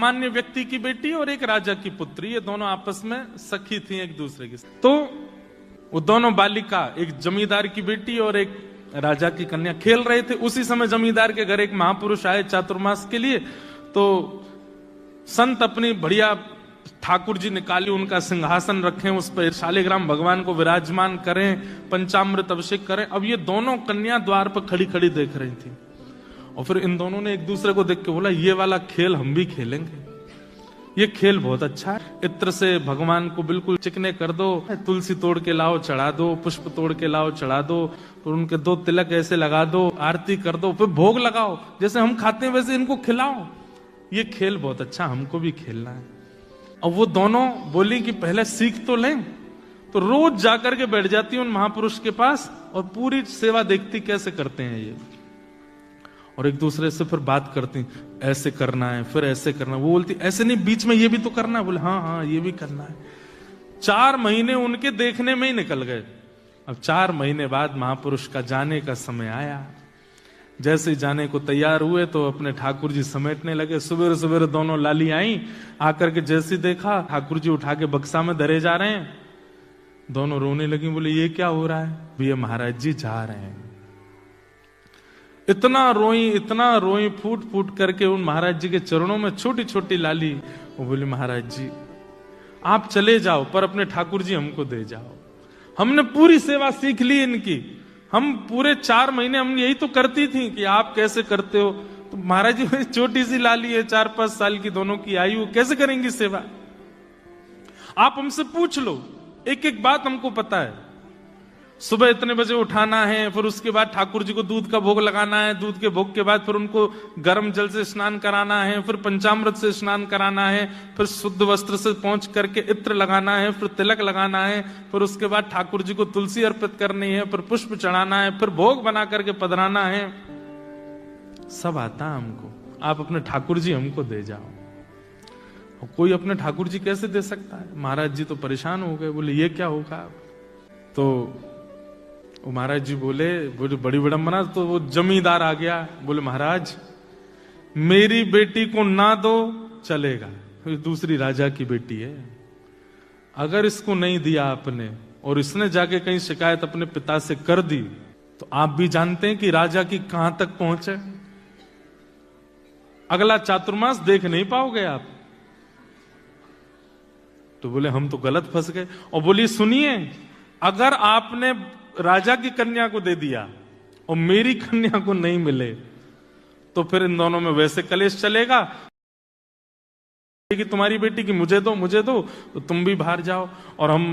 सामान्य व्यक्ति की बेटी और एक राजा की पुत्री, ये दोनों आपस में सखी थी एक दूसरे की। तो वो दोनों बालिका, एक जमींदार की बेटी और एक राजा की कन्या, खेल रहे थे। उसी समय जमींदार के घर एक महापुरुष आए चातुर्मास के लिए। तो संत अपनी बढ़िया ठाकुर जी निकाली, उनका सिंहासन रखें, उस पर शालिग्राम भगवान को विराजमान करें, पंचामृत अभिषेक करें। अब ये दोनों कन्या द्वार पर खड़ी खड़ी देख रही थी। और फिर इन दोनों ने एक दूसरे को देख के बोला, ये वाला खेल हम भी खेलेंगे, ये खेल बहुत अच्छा है। इत्र से भगवान को बिल्कुल चिकने कर दो, तुलसी तोड़ के लाओ चढ़ा दो, पुष्प तोड़ के लाओ चढ़ा दो, फिर उनके 2 तिलक ऐसे लगा दो, आरती कर दो, फिर भोग लगाओ, जैसे हम खाते हैं वैसे इनको खिलाओ। ये खेल बहुत अच्छा, हमको भी खेलना है। अब वो दोनों बोली कि पहले सीख तो लें। तो रोज जाकर के बैठ जाती उन महापुरुष के पास और पूरी सेवा देखती कैसे करते हैं ये, और एक दूसरे से फिर बात करती, ऐसे करना है, फिर ऐसे करना है। वो बोलती ऐसे नहीं, बीच में ये भी तो करना है। बोले हाँ हाँ ये भी करना है। 4 महीने उनके देखने में ही निकल गए। अब 4 महीने बाद महापुरुष का जाने का समय आया। जैसे ही जाने को तैयार हुए तो अपने ठाकुर जी समेटने लगे। सुबह सुबह दोनों लाली आई, आकर के जैसे देखा ठाकुर जी उठा के बक्सा में धरे जा रहे हैं। दोनों रोने लगी, बोले ये क्या हो रहा है? ये महाराज जी जा रहे हैं। इतना रोई फूट फूट करके उन महाराज जी के चरणों में छोटी छोटी लाली। वो बोली महाराज जी आप चले जाओ, पर अपने ठाकुर जी हमको दे जाओ। हमने पूरी सेवा सीख ली इनकी, हम पूरे 4 महीने हम यही तो करती थी कि आप कैसे करते हो। तो महाराज जी छोटी सी लाली है, 4-5 साल की दोनों की आयु, कैसे करेंगी सेवा? आप हमसे पूछ लो, एक एक बात हमको पता है। सुबह इतने बजे उठाना है, फिर उसके बाद ठाकुर जी को दूध का भोग लगाना है, दूध के भोग के बाद फिर उनको गर्म जल से स्नान कराना है, फिर पंचामृत से स्नान कराना है, फिर शुद्ध वस्त्र से पहुंच करके इत्र लगाना है, फिर तिलक लगाना है, फिर उसके बाद ठाकुर जी को तुलसी अर्पित करनी है, फिर पुष्प चढ़ाना है, फिर भोग बना करके पधराना है। सब आता हमको, आप अपने ठाकुर जी हमको दे जाओ। और कोई अपने ठाकुर जी कैसे दे सकता है? महाराज जी तो परेशान हो गए, बोले ये क्या होगा? तो वो महाराज जी बोले बड़ी विडंबना। तो वो जमींदार आ गया, बोले महाराज मेरी बेटी को ना दो चलेगा, दूसरी राजा की बेटी है, अगर इसको नहीं दिया आपने और इसने जाके कहीं शिकायत अपने पिता से कर दी तो आप भी जानते हैं कि राजा की कहां तक पहुंचे। अगला चातुर्मास देख नहीं पाओगे आप। तो बोले हम तो गलत फंस गए। और बोली सुनिए, अगर आपने राजा की कन्या को दे दिया और मेरी कन्या को नहीं मिले तो फिर इन दोनों में वैसे कलेश चलेगा कि तुम्हारी बेटी की मुझे दो तो तुम भी बाहर जाओ और हम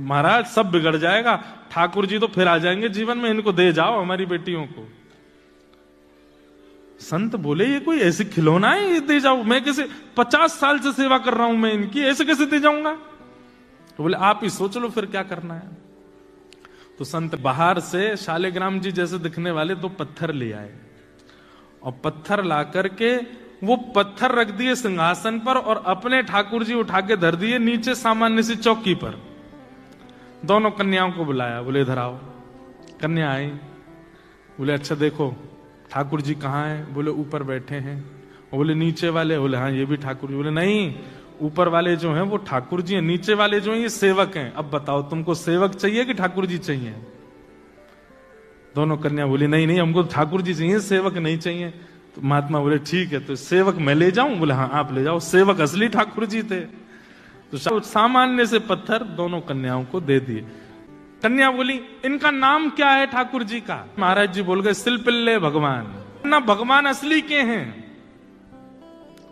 महाराज सब बिगड़ जाएगा। ठाकुर जी तो फिर आ जाएंगे जीवन में, इनको दे जाओ हमारी बेटियों को। संत बोले ये कोई ऐसी खिलौना है, ये दे जाओ? मैं कैसे 50 साल से सेवा कर रहा हूं मैं इनकी, ऐसे कैसे दे जाऊंगा? तो बोले आप ही सोच लो फिर क्या करना है। तो संत बाहर से शालिग्राम जी जैसे दिखने वाले 2 पत्थर ले आए और पत्थर ला करके वो पत्थर रख दिए सिंहासन पर और अपने ठाकुर जी उठा के धर दिए नीचे सामान्य सी चौकी पर। दोनों कन्याओं को बुलाया, बोले इधर आओ। कन्या आई, बोले अच्छा देखो ठाकुर जी कहाँ हैं? बोले ऊपर बैठे हैं। बोले नीचे वाले? बोले हाँ ये भी ठाकुर जी। बोले नहीं, ऊपर वाले जो हैं वो ठाकुर जी हैं, नीचे वाले जो हैं ये सेवक हैं। अब बताओ तुमको सेवक चाहिए कि ठाकुर जी चाहिए? दोनों कन्या बोली नहीं नहीं हमको ठाकुर जी चाहिए, सेवक नहीं चाहिए। तो महात्मा बोले ठीक है, तो सेवक मैं ले जाऊं? बोले हाँ आप ले जाओ। सेवक असली ठाकुर जी थे। तो सामान्य से पत्थर दोनों कन्याओं को दे दिए। कन्या बोली इनका नाम क्या है ठाकुर जी का? महाराज जी बोल गए सिलपिल्ले भगवान। ना भगवान असली के हैं,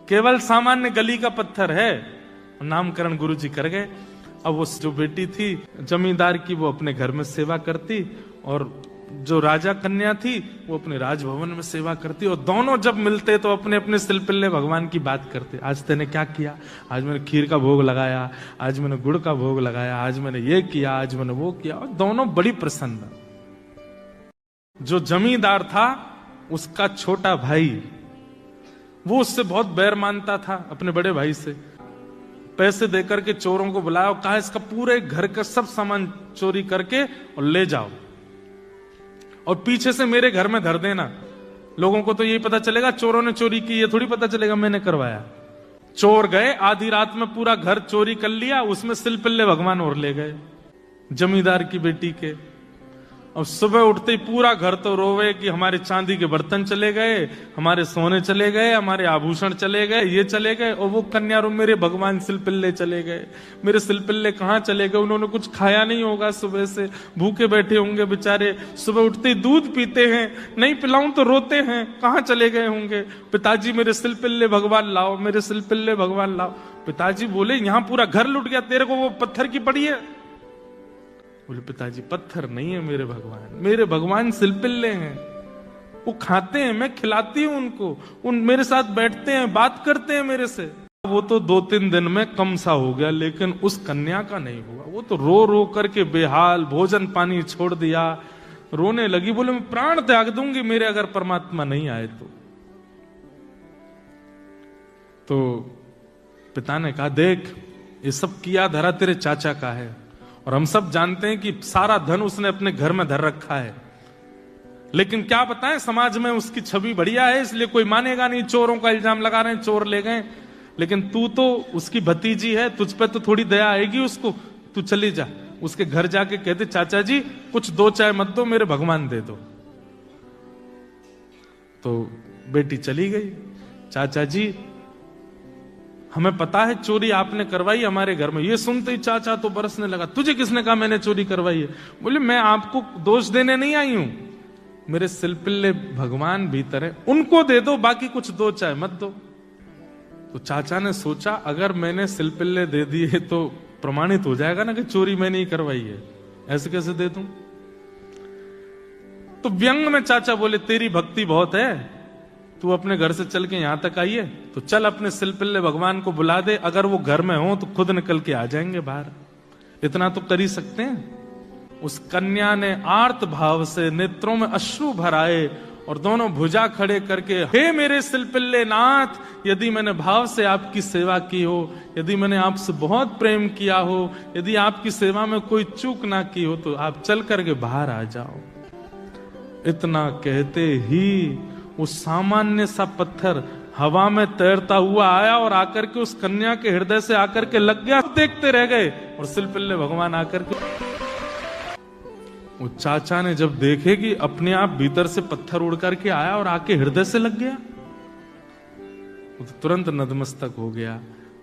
केवल सामान्य गली का पत्थर है। नामकरण गुरु जी कर गए। अब वो जो बेटी थी जमींदार की वो अपने घर में सेवा करती और जो राजा कन्या थी वो अपने राजभवन में सेवा करती। और दोनों जब मिलते तो अपने अपने सिलपिल्ले भगवान की बात करते। आज तेने क्या किया? आज मैंने खीर का भोग लगाया, आज मैंने गुड़ का भोग लगाया, आज मैंने ये किया, आज मैंने वो किया। और दोनों बड़ी प्रसन्न। जो जमींदार था उसका छोटा भाई, वो उससे बहुत बैर मानता था अपने बड़े भाई से। पैसे देकर के चोरों को बुलाया और कहा इसका पूरे घर का सब सामान चोरी करके और ले जाओ और पीछे से मेरे घर में धर देना। लोगों को तो यही पता चलेगा चोरों ने चोरी की, ये थोड़ी पता चलेगा मैंने करवाया। चोर गए, आधी रात में पूरा घर चोरी कर लिया, उसमें सिलपिल्ले भगवान और ले गए जमींदार की बेटी के। अब सुबह उठते ही पूरा घर तो रोवे कि हमारे चांदी के बर्तन चले गए, हमारे सोने चले गए, हमारे आभूषण चले गए, ये चले गए। और वो कन्या रो, मेरे भगवान सिलपिल्ले चले गए, मेरे सिलपिल्ले कहाँ चले गए? उन्होंने कुछ खाया नहीं होगा, सुबह से भूखे बैठे होंगे बेचारे, सुबह उठते ही दूध पीते हैं, नहीं पिलाऊं तो रोते हैं, कहाँ चले गए होंगे? पिताजी मेरे सिलपिल्ले भगवान लाओ, मेरे सिलपिल्ले भगवान लाओ। पिताजी बोले यहाँ पूरा घर लुट गया, तेरे को वो पत्थर की पड़ी है? बोले पिताजी पत्थर नहीं है मेरे भगवान सिलपिल्ले हैं, वो खाते हैं, मैं खिलाती हूं उनको, उन मेरे साथ बैठते हैं, बात करते हैं मेरे से। वो तो 2-3 दिन में कम सा हो गया, लेकिन उस कन्या का नहीं हुआ। वो तो रो रो करके बेहाल, भोजन पानी छोड़ दिया, रोने लगी, बोले मैं प्राण त्याग दूंगी मेरे अगर परमात्मा नहीं आए तो पिता ने कहा देख, ये सब किया धरा तेरे चाचा का है, और हम सब जानते हैं कि सारा धन उसने अपने घर में धर रखा है, लेकिन क्या बताएं समाज में उसकी छवि बढ़िया है, इसलिए कोई मानेगा नहीं। चोरों का इल्जाम लगा रहे हैं, चोर ले गए, लेकिन तू तो उसकी भतीजी है, तुझ पे तो थोड़ी दया आएगी उसको। तू चली जा, उसके घर जाके कहते चाचा जी कुछ 2 चाय मत दो, मेरे भगवान दे दो। तो बेटी चली गई, चाचा जी हमें पता है चोरी आपने करवाई हमारे घर में। ये सुनते ही चाचा तो बरसने लगा, तुझे किसने कहा मैंने चोरी करवाई है? बोले मैं आपको दोष देने नहीं आई हूं, मेरे सिलपिल्ले भगवान भीतर है, उनको दे दो, बाकी कुछ 2 चाय मत दो। तो चाचा ने सोचा अगर मैंने सिलपिल्ले दे दिए तो प्रमाणित हो जाएगा ना कि चोरी मैंने ही करवाई है, ऐसे कैसे दे दूं? तो व्यंग में चाचा बोले तेरी भक्ति बहुत है, तू अपने घर से चल के यहां तक आइए, तो चल अपने सिलपिल्ले भगवान को बुला दे, अगर वो घर में हो तो खुद निकल के आ जाएंगे बाहर, इतना तो कर ही सकते हैं। उस कन्या ने आर्त भाव से नेत्रों में अश्रु भराए और दोनों भुजा खड़े करके, हे मेरे सिलपिल्ले नाथ, यदि मैंने भाव से आपकी सेवा की हो, यदि मैंने आपसे बहुत प्रेम किया हो, यदि आपकी सेवा में कोई चूक ना की हो, तो आप चल करके बाहर आ जाओ। इतना कहते ही वो सामान्य सा पत्थर हवा में तैरता हुआ आया और आकर के उस कन्या के हृदय से आकर के लग गया। देखते रह गए और सिलपिल्ले भगवान आकर के, वो चाचा ने जब देखे कि अपने आप भीतर से पत्थर उड़ करके आया और आके हृदय से लग गया, वो तो तुरंत नतमस्तक हो गया।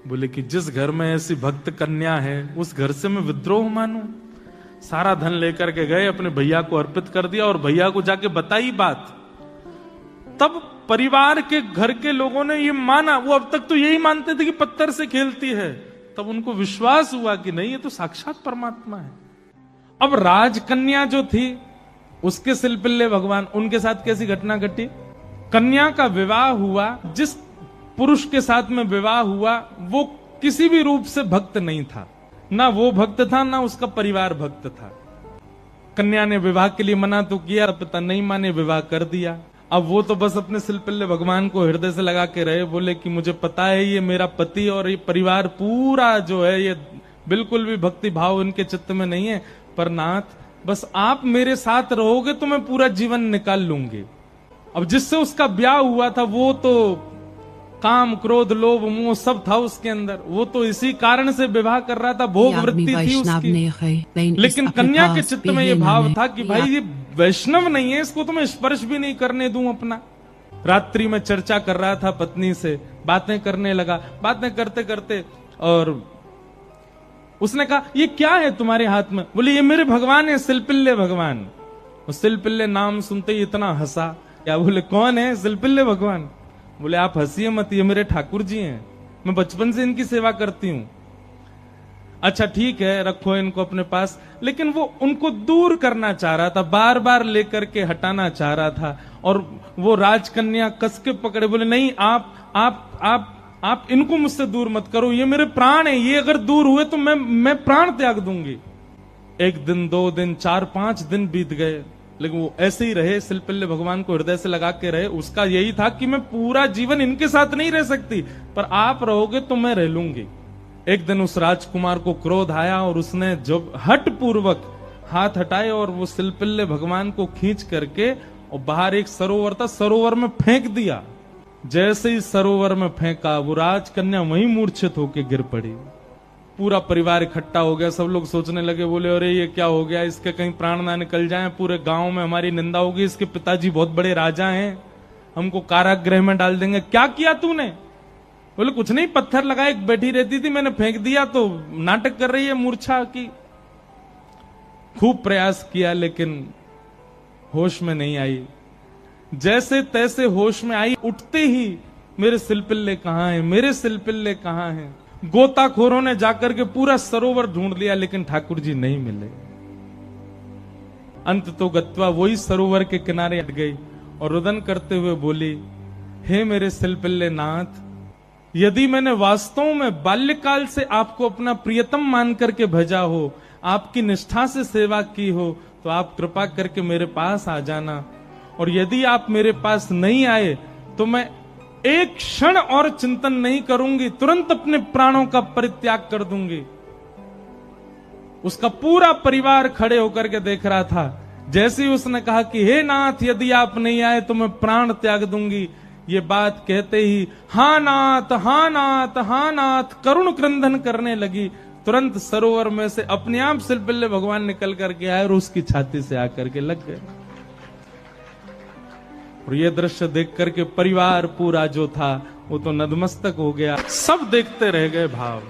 बोले कि जिस घर में ऐसी भक्त कन्या है उस घर से मैं विद्रोह मानूं? सारा धन लेकर के गए, अपने भैया को अर्पित कर दिया और भैया को जाके बताई बात। तब परिवार के घर के लोगों ने ये माना, वो अब तक तो यही मानते थे कि पत्थर से खेलती है, तब उनको विश्वास हुआ कि नहीं ये तो साक्षात परमात्मा है। अब राजकन्या जो थी उसके सिलपिल्ले भगवान, उनके साथ कैसी घटना घटी? कन्या का विवाह हुआ, जिस पुरुष के साथ में विवाह हुआ वो किसी भी रूप से भक्त नहीं था, ना वो भक्त था ना उसका परिवार भक्त था। कन्या ने विवाह के लिए मना तो किया, पिता नहीं माने, विवाह कर दिया। अब वो तो बस अपने सिलपिल्ले भगवान को हृदय से लगा के रहे, बोले कि मुझे पता है ये मेरा पति और ये परिवार पूरा जो है ये बिल्कुल भी भक्ति भाव इनके चित्त में नहीं है, पर नाथ बस आप मेरे साथ रहोगे तो मैं पूरा जीवन निकाल लूंगी। अब जिससे उसका ब्याह हुआ था वो तो काम क्रोध लोभ मोह सब था उसके अंदर, वो तो इसी कारण से विवाह कर रहा था, भोग वृत्ति थी उसकी। लेकिन कन्या के चित्त में ये भाव था कि भाई ये वैष्णव नहीं है, इसको तो मैं स्पर्श भी नहीं करने दूं अपना। रात्रि में चर्चा कर रहा था पत्नी से, बातें करने लगा, बातें करते करते और उसने कहा ये क्या है तुम्हारे हाथ में? बोले ये मेरे भगवान है, सिलपिल्ले भगवान। सिलपिल्ले नाम सुनते ही इतना हंसा। क्या? बोले कौन है? सिलपिल्ले भगवान। बोले आप हंसिए मत, ये मेरे ठाकुर जी हैं, मैं बचपन से इनकी सेवा करती हूं। अच्छा ठीक है, रखो इनको अपने पास। लेकिन वो उनको दूर करना चाह रहा था, बार बार लेकर के हटाना चाह रहा था, और वो राजकन्या कस के पकड़े, बोले नहीं आप इनको मुझसे दूर मत करो, ये मेरे प्राण है, ये अगर दूर हुए तो मैं प्राण त्याग दूंगी। 1 दिन 2 दिन 4-5 दिन बीत गए, लेकिन वो ऐसे ही रहे, सिलपिल्ले भगवान को हृदय से लगा के रहे। उसका यही था कि मैं पूरा जीवन इनके साथ नहीं रह सकती, पर आप रहोगे तो मैं रह लूंगी। एक दिन उस राजकुमार को क्रोध आया और उसने जब हट पूर्वक हाथ हटाए और वो सिलपिल्ले भगवान को खींच करके और बाहर एक सरोवर था, सरोवर में फेंक दिया। जैसे ही सरोवर में फेंका, वो राजकन्या वहीं मूर्छित होकर गिर पड़ी। पूरा परिवार इकट्ठा हो गया, सब लोग सोचने लगे, बोले अरे ये क्या हो गया, इसके कहीं प्राण ना निकल जाएं, पूरे गांव में हमारी निंदा होगी, इसके पिताजी बहुत बड़े राजा हैं, हमको कारागृह में डाल देंगे। क्या किया तूने? बोले कुछ नहीं, पत्थर लगाए, बैठी रहती थी, मैंने फेंक दिया तो नाटक कर रही है मूर्छा की। खूब प्रयास किया लेकिन होश में नहीं आई। जैसे तैसे होश में आई, उठते ही मेरे सिलपिल्ले कहां हैं, मेरे सिलपिल्ले कहां हैं। गोताखोरों ने जाकर के पूरा सरोवर ढूंढ लिया लेकिन ठाकुर जी नहीं मिले। अंत तो गत्वा वही सरोवर के किनारे हट गई और रुदन करते हुए बोली, हे मेरे सिलपिल्ले नाथ, यदि मैंने वास्तव में बाल्यकाल से आपको अपना प्रियतम मान करके भेजा हो, आपकी निष्ठा से सेवा की हो, तो आप कृपा करके मेरे पास आ जाना। और यदि आप मेरे पास नहीं आए तो मैं एक क्षण और चिंतन नहीं करूंगी, तुरंत अपने प्राणों का परित्याग कर दूंगी। उसका पूरा परिवार खड़े होकर के देख रहा था। जैसे ही उसने कहा कि हे नाथ, यदि आप नहीं आए तो मैं प्राण त्याग दूंगी, ये बात कहते ही हा नाथ, हा नाथ, हा नाथ करुण क्रंदन करने लगी। तुरंत सरोवर में से अपने आप सिलपिल्ले भगवान निकल करके आए और उसकी छाती से आकर के लग गए। और ये दृश्य देख करके परिवार पूरा जो था वो तो नतमस्तक हो गया। सब देखते रह गए भाव।